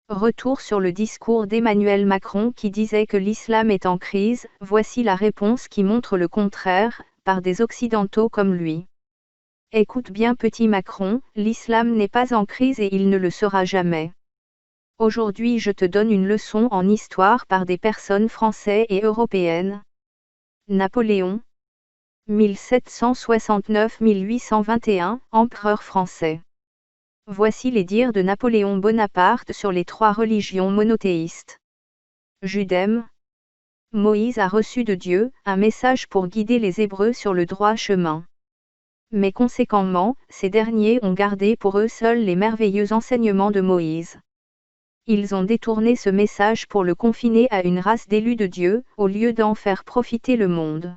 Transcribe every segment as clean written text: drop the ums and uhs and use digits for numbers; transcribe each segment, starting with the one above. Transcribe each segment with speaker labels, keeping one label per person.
Speaker 1: Retour sur le discours d'Emmanuel Macron qui disait que l'islam est en crise, voici la réponse qui montre le contraire, par des occidentaux comme lui. Écoute bien petit Macron, l'islam n'est pas en crise et il ne le sera jamais. Aujourd'hui je te donne une leçon en histoire par des personnes françaises et européennes. Napoléon 1769-1821, empereur français. Voici les dires de Napoléon Bonaparte sur les trois religions monothéistes. Judaïsme. Moïse a reçu de Dieu un message pour guider les Hébreux sur le droit chemin. Mais conséquemment, ces derniers ont gardé pour eux seuls les merveilleux enseignements de Moïse. Ils ont détourné ce message pour le confiner à une race d'élus de Dieu, au lieu d'en faire profiter le monde.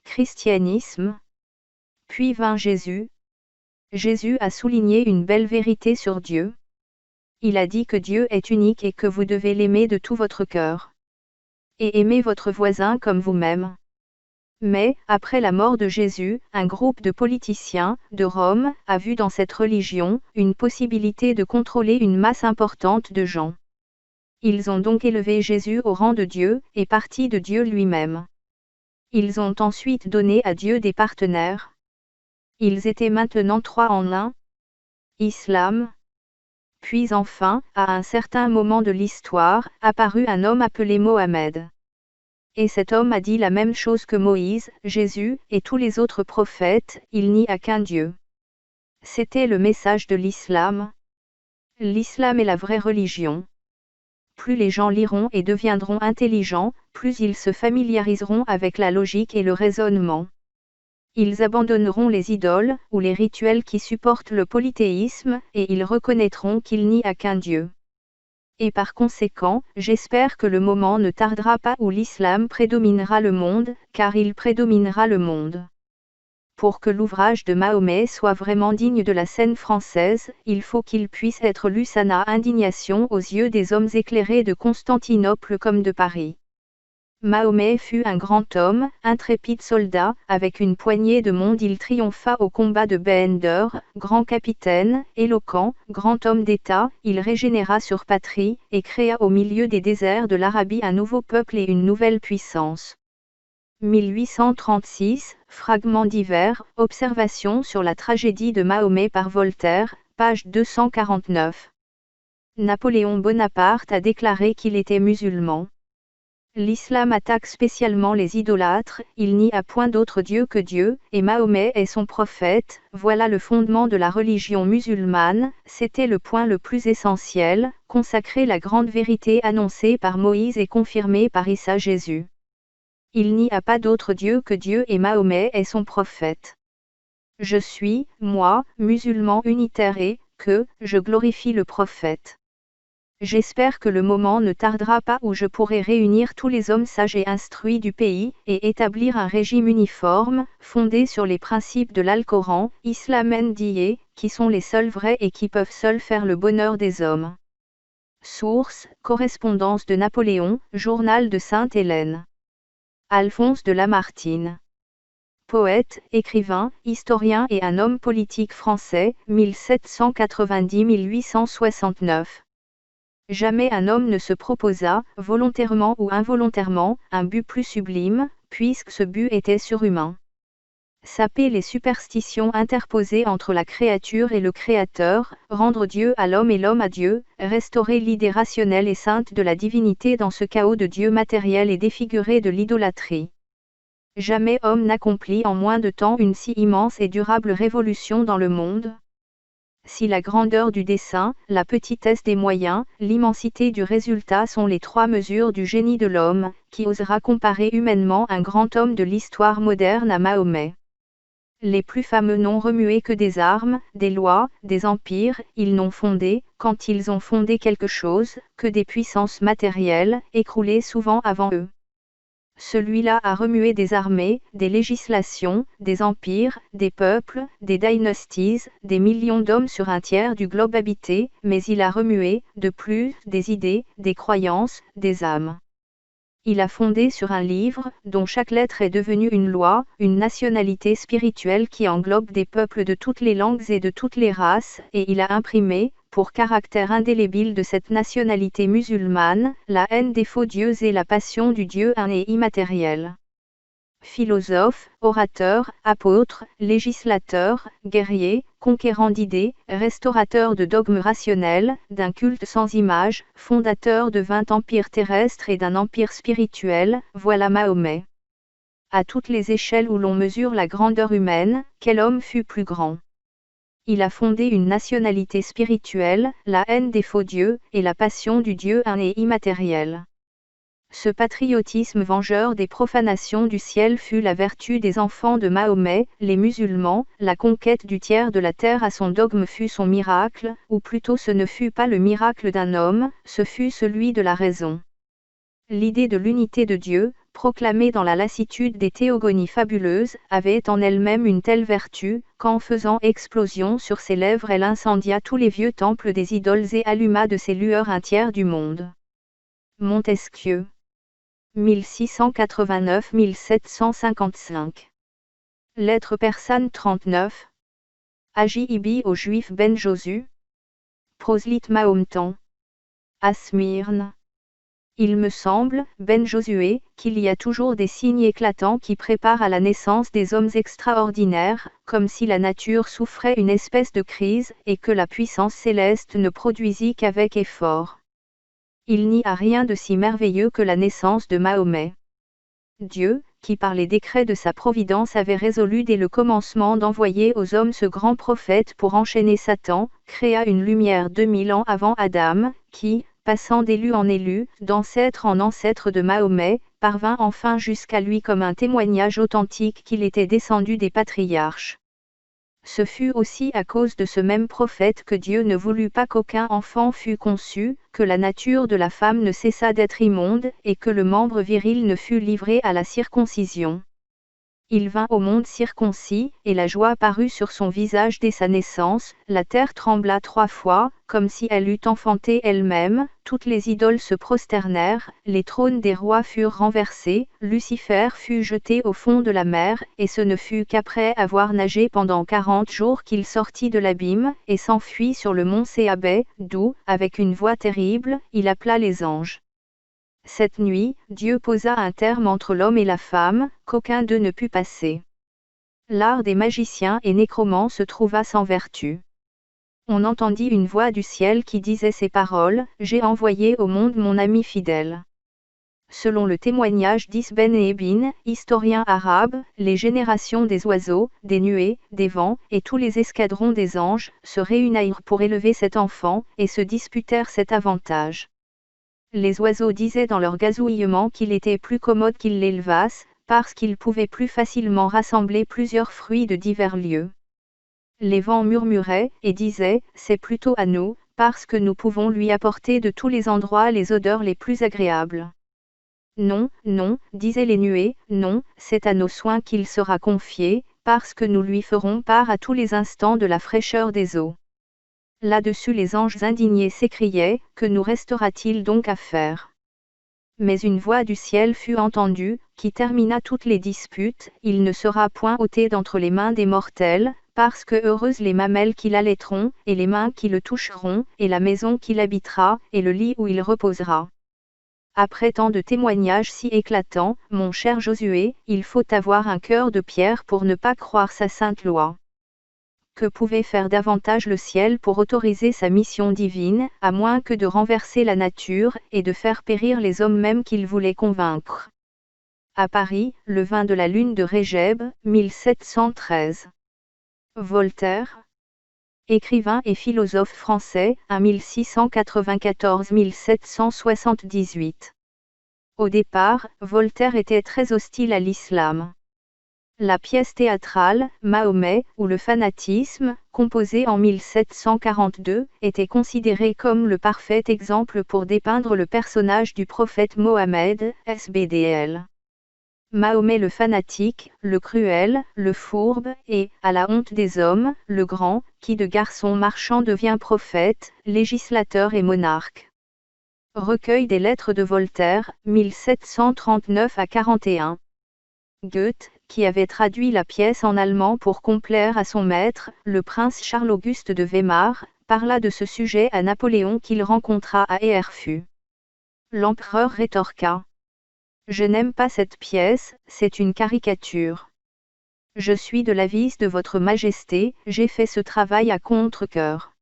Speaker 1: Christianisme. Puis vint Jésus. Jésus a souligné une belle vérité sur Dieu. Il a dit que Dieu est unique et que vous devez l'aimer de tout votre cœur. Et aimer votre voisin comme vous-même. Mais, après la mort de Jésus, un groupe de politiciens, de Rome, a vu dans cette religion, une possibilité de contrôler une masse importante de gens. Ils ont donc élevé Jésus au rang de Dieu, et partie de Dieu lui-même. Ils ont ensuite donné à Dieu des partenaires. Ils étaient maintenant trois en un. Islam. Puis enfin, à un certain moment de l'histoire, apparut un homme appelé Mohammed. Et cet homme a dit la même chose que Moïse, Jésus, et tous les autres prophètes, il n'y a qu'un Dieu. C'était le message de l'islam. L'islam est la vraie religion. Plus les gens liront et deviendront intelligents, plus ils se familiariseront avec la logique et le raisonnement. Ils abandonneront les idoles, ou les rituels qui supportent le polythéisme, et ils reconnaîtront qu'il n'y a qu'un Dieu. Et par conséquent, j'espère que le moment ne tardera pas où l'islam prédominera le monde, car il prédominera le monde. Pour que l'ouvrage de Mahomet soit vraiment digne de la scène française, il faut qu'il puisse être lu sans indignation aux yeux des hommes éclairés de Constantinople comme de Paris. Mahomet fut un grand homme, intrépide soldat, avec une poignée de monde il triompha au combat de Bender, grand capitaine, éloquent, grand homme d'État, il régénéra sur patrie, et créa au milieu des déserts de l'Arabie un nouveau peuple et une nouvelle puissance. 1836, fragments divers, observations sur la tragédie de Mahomet par Voltaire, page 249. Napoléon Bonaparte a déclaré qu'il était musulman. L'islam attaque spécialement les idolâtres, il n'y a point d'autre Dieu que Dieu, et Mahomet est son prophète, voilà le fondement de la religion musulmane, c'était le point le plus essentiel, consacrer la grande vérité annoncée par Moïse et confirmée par Issa Jésus. Il n'y a pas d'autre Dieu que Dieu et Mahomet est son prophète. Je suis, moi, musulman unitaire et, que, je glorifie le prophète. J'espère que le moment ne tardera pas où je pourrai réunir tous les hommes sages et instruits du pays, et établir un régime uniforme, fondé sur les principes de l'Alcoran, Islam Ndiye, qui sont les seuls vrais et qui peuvent seuls faire le bonheur des hommes. Source, correspondance de Napoléon, journal de Sainte-Hélène. Alphonse de Lamartine. Poète, écrivain, historien et un homme politique français, 1790-1869. Jamais un homme ne se proposa, volontairement ou involontairement, un but plus sublime, puisque ce but était surhumain. Saper les superstitions interposées entre la créature et le Créateur, rendre Dieu à l'homme et l'homme à Dieu, restaurer l'idée rationnelle et sainte de la divinité dans ce chaos de Dieu matériel et défiguré de l'idolâtrie. Jamais homme n'accomplit en moins de temps une si immense et durable révolution dans le monde. Si la grandeur du dessein, la petitesse des moyens, l'immensité du résultat sont les trois mesures du génie de l'homme, qui osera comparer humainement un grand homme de l'histoire moderne à Mahomet. Les plus fameux n'ont remué que des armes, des lois, des empires, ils n'ont fondé, quand ils ont fondé quelque chose, que des puissances matérielles, écroulées souvent avant eux. Celui-là a remué des armées, des législations, des empires, des peuples, des dynasties, des millions d'hommes sur un tiers du globe habité, mais il a remué, de plus, des idées, des croyances, des âmes. Il a fondé sur un livre, dont chaque lettre est devenue une loi, une nationalité spirituelle qui englobe des peuples de toutes les langues et de toutes les races, et il a imprimé, pour caractère indélébile de cette nationalité musulmane, la haine des faux dieux et la passion du Dieu un et immatériel. Philosophe, orateur, apôtre, législateur, guerrier, conquérant d'idées, restaurateur de dogmes rationnels, d'un culte sans image, fondateur de 20 empires terrestres et d'un empire spirituel, voilà Mahomet. À toutes les échelles où l'on mesure la grandeur humaine, quel homme fut plus grand? Il a fondé une nationalité spirituelle, la haine des faux dieux, et la passion du Dieu un et immatériel. Ce patriotisme vengeur des profanations du ciel fut la vertu des enfants de Mahomet, les musulmans, la conquête du tiers de la terre à son dogme fut son miracle, ou plutôt ce ne fut pas le miracle d'un homme, ce fut celui de la raison. L'idée de l'unité de Dieu, proclamée dans la lassitude des théogonies fabuleuses, avait en elle-même une telle vertu, qu'en faisant explosion sur ses lèvres elle incendia tous les vieux temples des idoles et alluma de ses lueurs un tiers du monde. Montesquieu 1689-1755. Lettre persane 39. Agi Ibi au juif Ben Josu. Proselyte mahometan. À Smyrne. Il me semble, Ben Josué, qu'il y a toujours des signes éclatants qui préparent à la naissance des hommes extraordinaires, comme si la nature souffrait une espèce de crise et que la puissance céleste ne produisit qu'avec effort. Il n'y a rien de si merveilleux que la naissance de Mahomet. Dieu, qui par les décrets de sa providence avait résolu dès le commencement d'envoyer aux hommes ce grand prophète pour enchaîner Satan, créa une lumière 2000 ans avant Adam, qui, passant d'élu en élu, d'ancêtre en ancêtre de Mahomet, parvint enfin jusqu'à lui comme un témoignage authentique qu'il était descendu des patriarches. Ce fut aussi à cause de ce même prophète que Dieu ne voulut pas qu'aucun enfant fût conçu, que la nature de la femme ne cessa d'être immonde, et que le membre viril ne fût livré à la circoncision. Il vint au monde circoncis, et la joie parut sur son visage dès sa naissance, la terre trembla 3 fois, comme si elle eût enfanté elle-même, toutes les idoles se prosternèrent, les trônes des rois furent renversés, Lucifer fut jeté au fond de la mer, et ce ne fut qu'après avoir nagé pendant 40 jours qu'il sortit de l'abîme, et s'enfuit sur le mont Séabé, d'où, avec une voix terrible, il appela les anges. Cette nuit, Dieu posa un terme entre l'homme et la femme, qu'aucun d'eux ne put passer. L'art des magiciens et nécromants se trouva sans vertu. On entendit une voix du ciel qui disait ces paroles, « J'ai envoyé au monde mon ami fidèle ». Selon le témoignage d'Ibn Ebin, historien arabe, les générations des oiseaux, des nuées, des vents, et tous les escadrons des anges, se réunirent pour élever cet enfant, et se disputèrent cet avantage. Les oiseaux disaient dans leur gazouillement qu'il était plus commode qu'ils l'élevassent, parce qu'ils pouvaient plus facilement rassembler plusieurs fruits de divers lieux. Les vents murmuraient, et disaient, c'est plutôt à nous, parce que nous pouvons lui apporter de tous les endroits les odeurs les plus agréables. Non, non, disaient les nuées, non, c'est à nos soins qu'il sera confié, parce que nous lui ferons part à tous les instants de la fraîcheur des eaux. Là-dessus les anges indignés s'écriaient, que nous restera-t-il donc à faire? Mais une voix du ciel fut entendue, qui termina toutes les disputes, il ne sera point ôté d'entre les mains des mortels, parce que heureuses les mamelles qui l'allaiteront, et les mains qui le toucheront, et la maison qu'il habitera, et le lit où il reposera. Après tant de témoignages si éclatants, mon cher Josué, il faut avoir un cœur de pierre pour ne pas croire sa sainte loi. Que pouvait faire davantage le ciel pour autoriser sa mission divine, à moins que de renverser la nature, et de faire périr les hommes même qu'il voulait convaincre. À Paris, le 20 de la lune de Régeb, 1713. Voltaire. Écrivain et philosophe français, à 1694-1778. Au départ, Voltaire était très hostile à l'islam. La pièce théâtrale, Mahomet, ou le fanatisme, composée en 1742, était considérée comme le parfait exemple pour dépeindre le personnage du prophète Mohammed, SBDL. Mahomet le fanatique, le cruel, le fourbe, et, à la honte des hommes, le grand, qui de garçon marchand devient prophète, législateur et monarque. Recueil des lettres de Voltaire, 1739 à 41. Goethe, qui avait traduit la pièce en allemand pour complaire à son maître, le prince Charles-Auguste de Weimar, parla de ce sujet à Napoléon qu'il rencontra à Erfurt. L'empereur rétorqua. Je n'aime pas cette pièce, c'est une caricature. Je suis de l'avis de votre majesté, j'ai fait ce travail à contre-cœur.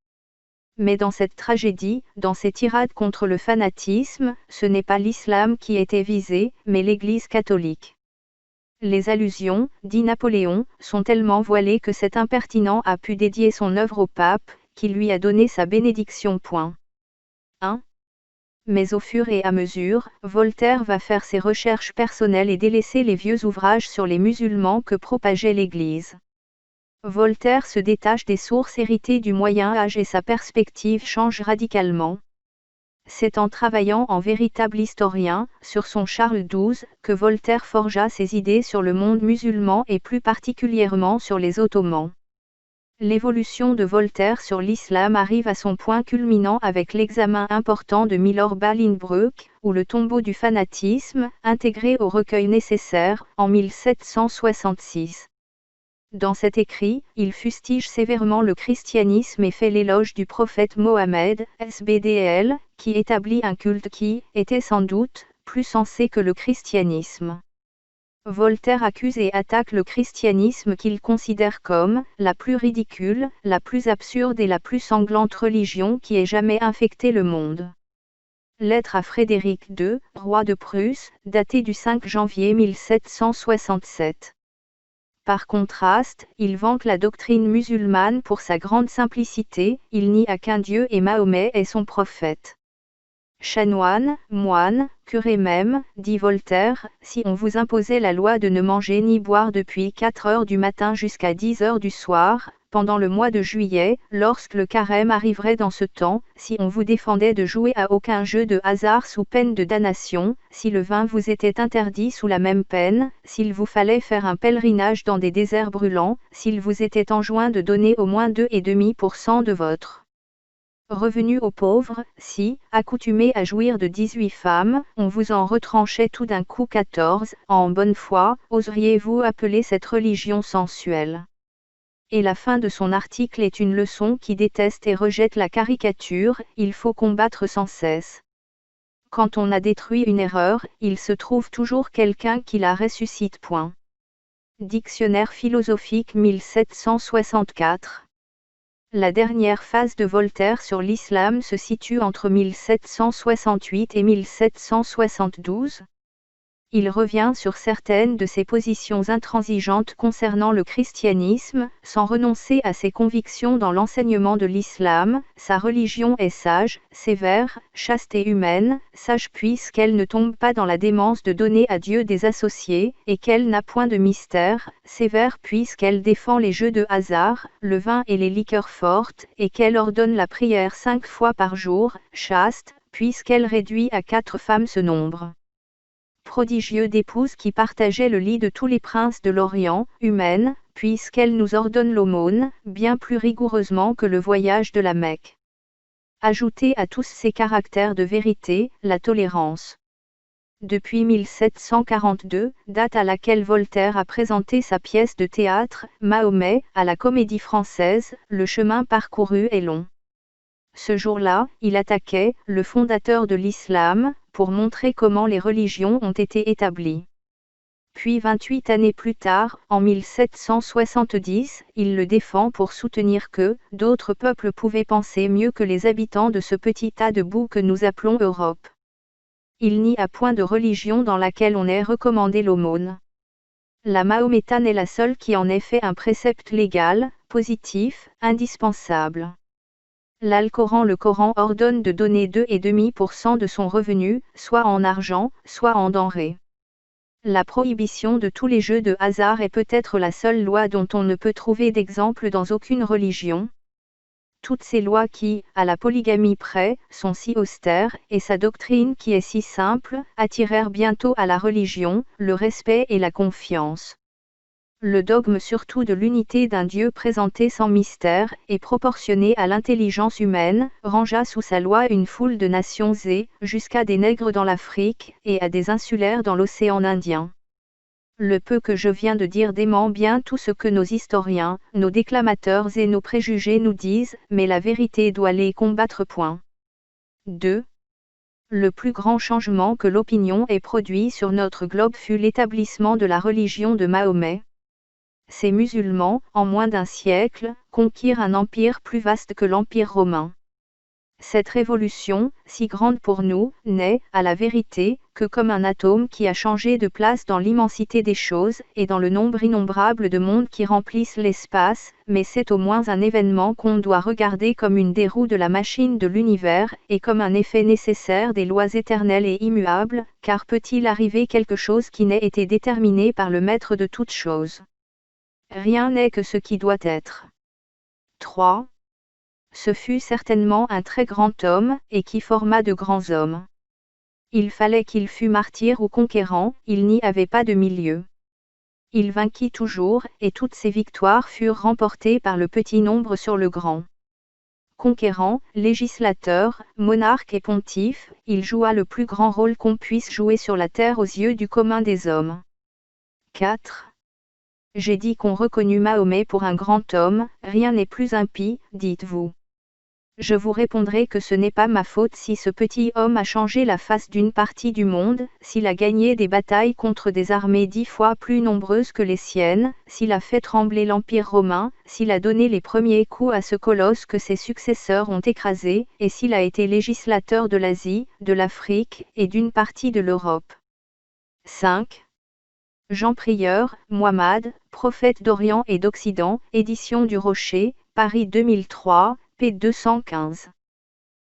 Speaker 1: Mais dans cette tragédie, dans ces tirades contre le fanatisme, ce n'est pas l'islam qui était visé, mais l'Église catholique. Les allusions, dit Napoléon, sont tellement voilées que cet impertinent a pu dédier son œuvre au pape, qui lui a donné sa bénédiction. 1. Mais au fur et à mesure, Voltaire va faire ses recherches personnelles et délaisser les vieux ouvrages sur les musulmans que propageait l'Église. Voltaire se détache des sources héritées du Moyen Âge et sa perspective change radicalement. C'est en travaillant en véritable historien, sur son Charles XII, que Voltaire forgea ses idées sur le monde musulman et plus particulièrement sur les Ottomans. L'évolution de Voltaire sur l'islam arrive à son point culminant avec l'examen important de Milor Bolingbroke, ou le tombeau du fanatisme, intégré au recueil nécessaire, en 1766. Dans cet écrit, il fustige sévèrement le christianisme et fait l'éloge du prophète Mohammed, SBDL, qui établit un culte qui était sans doute plus sensé que le christianisme. Voltaire accuse et attaque le christianisme qu'il considère comme la plus ridicule, la plus absurde et la plus sanglante religion qui ait jamais infecté le monde. Lettre à Frédéric II, roi de Prusse, datée du 5 janvier 1767. Par contraste, il vante la doctrine musulmane pour sa grande simplicité, il nie à qu'un Dieu et Mahomet est son prophète. Chanoine, moine, curé même, dit Voltaire, si on vous imposait la loi de ne manger ni boire depuis 4 heures du matin jusqu'à 10 heures du soir, pendant le mois de juillet, lorsque le carême arriverait dans ce temps, si on vous défendait de jouer à aucun jeu de hasard sous peine de damnation, si le vin vous était interdit sous la même peine, s'il vous fallait faire un pèlerinage dans des déserts brûlants, s'il vous était enjoint de donner au moins 2,5% de votre revenu aux pauvres, si, accoutumé à jouir de 18 femmes, on vous en retranchait tout d'un coup 14, en bonne foi, oseriez-vous appeler cette religion sensuelle? Et la fin de son article est une leçon qui déteste et rejette la caricature, il faut combattre sans cesse. Quand on a détruit une erreur, il se trouve toujours quelqu'un qui la ressuscite. Dictionnaire philosophique 1764. La dernière phase de Voltaire sur l'islam se situe entre 1768 et 1772. Il revient sur certaines de ses positions intransigeantes concernant le christianisme, sans renoncer à ses convictions dans l'enseignement de l'islam. Sa religion est sage, sévère, chaste et humaine, sage puisqu'elle ne tombe pas dans la démence de donner à Dieu des associés, et qu'elle n'a point de mystère, sévère puisqu'elle défend les jeux de hasard, le vin et les liqueurs fortes, et qu'elle ordonne la prière 5 fois par jour, chaste, puisqu'elle réduit à 4 femmes ce nombre prodigieux d'épouses qui partageaient le lit de tous les princes de l'Orient, humaine, puisqu'elle nous ordonne l'aumône, bien plus rigoureusement que le voyage de la Mecque. Ajoutez à tous ces caractères de vérité, la tolérance. Depuis 1742, date à laquelle Voltaire a présenté sa pièce de théâtre, Mahomet, à la Comédie Française, le chemin parcouru est long. Ce jour-là, il attaquait le fondateur de l'islam, pour montrer comment les religions ont été établies. Puis 28 années plus tard, en 1770, il le défend pour soutenir que d'autres peuples pouvaient penser mieux que les habitants de ce petit tas de boue que nous appelons Europe. Il n'y a point de religion dans laquelle on ait recommandé l'aumône. La mahométane est la seule qui en ait fait un précepte légal, positif, indispensable. Le Coran ordonne de donner 2,5% de son revenu, soit en argent, soit en denrées. La prohibition de tous les jeux de hasard est peut-être la seule loi dont on ne peut trouver d'exemple dans aucune religion. Toutes ces lois qui, à la polygamie près, sont si austères, et sa doctrine qui est si simple, attirèrent bientôt à la religion, le respect et la confiance. Le dogme surtout de l'unité d'un Dieu présenté sans mystère, et proportionné à l'intelligence humaine, rangea sous sa loi une foule de nations et, jusqu'à des nègres dans l'Afrique, et à des insulaires dans l'océan Indien. Le peu que je viens de dire dément bien tout ce que nos historiens, nos déclamateurs et nos préjugés nous disent, mais la vérité doit les combattre. 2. Le plus grand changement que l'opinion ait produit sur notre globe fut l'établissement de la religion de Mahomet. Ces musulmans, en moins d'un siècle, conquirent un empire plus vaste que l'Empire romain. Cette révolution, si grande pour nous, n'est, à la vérité, que comme un atome qui a changé de place dans l'immensité des choses, et dans le nombre innombrable de mondes qui remplissent l'espace, mais c'est au moins un événement qu'on doit regarder comme une des roues de la machine de l'univers, et comme un effet nécessaire des lois éternelles et immuables, car peut-il arriver quelque chose qui n'ait été déterminé par le maître de toutes choses? Rien n'est que ce qui doit être. 3. Ce fut certainement un très grand homme, et qui forma de grands hommes. Il fallait qu'il fût martyr ou conquérant, il n'y avait pas de milieu. Il vainquit toujours, et toutes ses victoires furent remportées par le petit nombre sur le grand. Conquérant, législateur, monarque et pontife, il joua le plus grand rôle qu'on puisse jouer sur la terre aux yeux du commun des hommes. 4. J'ai dit qu'on reconnut Mahomet pour un grand homme, rien n'est plus impie, dites-vous. Je vous répondrai que ce n'est pas ma faute si ce petit homme a changé la face d'une partie du monde, s'il a gagné des batailles contre des armées 10 fois plus nombreuses que les siennes, s'il a fait trembler l'Empire romain, s'il a donné les premiers coups à ce colosse que ses successeurs ont écrasé, et s'il a été législateur de l'Asie, de l'Afrique, et d'une partie de l'Europe. 5. Jean Prieur, Muhammad, prophète d'Orient et d'Occident, édition du Rocher, Paris 2003, p. 215.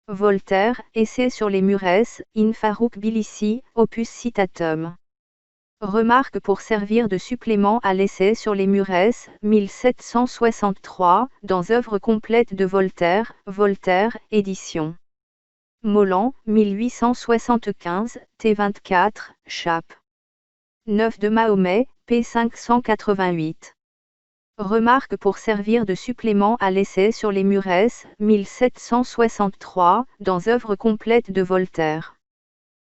Speaker 1: Voltaire, Essai sur les Murès, in Farouk Bilissi, opus citatum. Remarque pour servir de supplément à l'Essai sur les Murès, 1763, dans œuvre complète de Voltaire, Voltaire, édition. Molland, 1875, t24, chap. 9 de Mahomet, p. 588. Remarque pour servir de supplément à l'Essai sur les Murès, 1763, dans œuvre complète de Voltaire.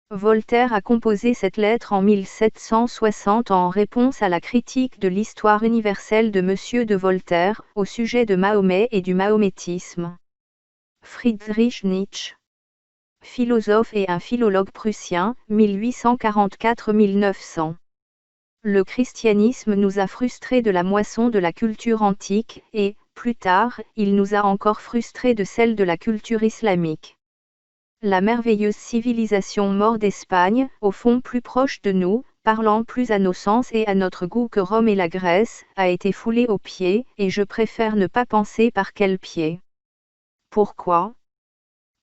Speaker 1: Voltaire a composé cette lettre en 1760 en réponse à la critique de l'histoire universelle de Monsieur de Voltaire, au sujet de Mahomet et du mahométisme. Friedrich Nietzsche. Philosophe et un philologue prussien, 1844-1900. Le christianisme nous a frustrés de la moisson de la culture antique, et, plus tard, il nous a encore frustrés de celle de la culture islamique. La merveilleuse civilisation mort d'Espagne, au fond plus proche de nous, parlant plus à nos sens et à notre goût que Rome et la Grèce, a été foulée aux pieds, et je préfère ne pas penser par quel pied. Pourquoi ?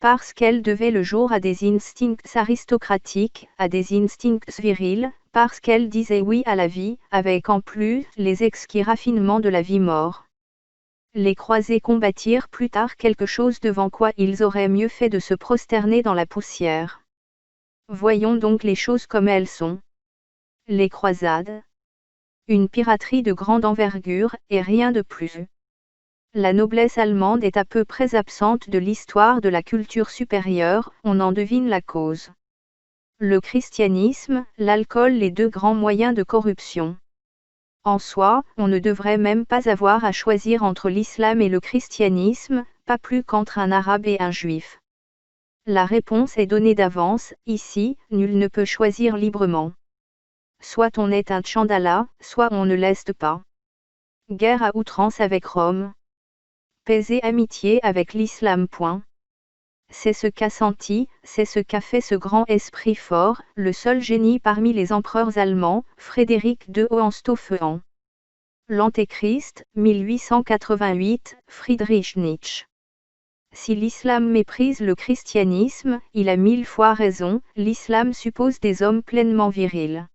Speaker 1: Parce qu'elle devait le jour à des instincts aristocratiques, à des instincts virils, parce qu'elle disait oui à la vie, avec en plus les exquis raffinements de la vie mort. Les croisés combattirent plus tard quelque chose devant quoi ils auraient mieux fait de se prosterner dans la poussière. Voyons donc les choses comme elles sont. Les croisades. Une piraterie de grande envergure, et rien de plus. La noblesse allemande est à peu près absente de l'histoire de la culture supérieure, on en devine la cause. Le christianisme, l'alcool, les deux grands moyens de corruption. En soi, on ne devrait même pas avoir à choisir entre l'islam et le christianisme, pas plus qu'entre un arabe et un juif. La réponse est donnée d'avance, ici, nul ne peut choisir librement. Soit on est un Tchandala, soit on ne l'est pas. Guerre à outrance avec Rome. Paix et amitié avec l'islam. C'est ce qu'a senti, c'est ce qu'a fait ce grand esprit fort, le seul génie parmi les empereurs allemands, Frédéric de Hohenstaufen. L'Antéchrist, 1888, Friedrich Nietzsche. Si l'islam méprise le christianisme, il a 1000 fois raison, l'islam suppose des hommes pleinement virils.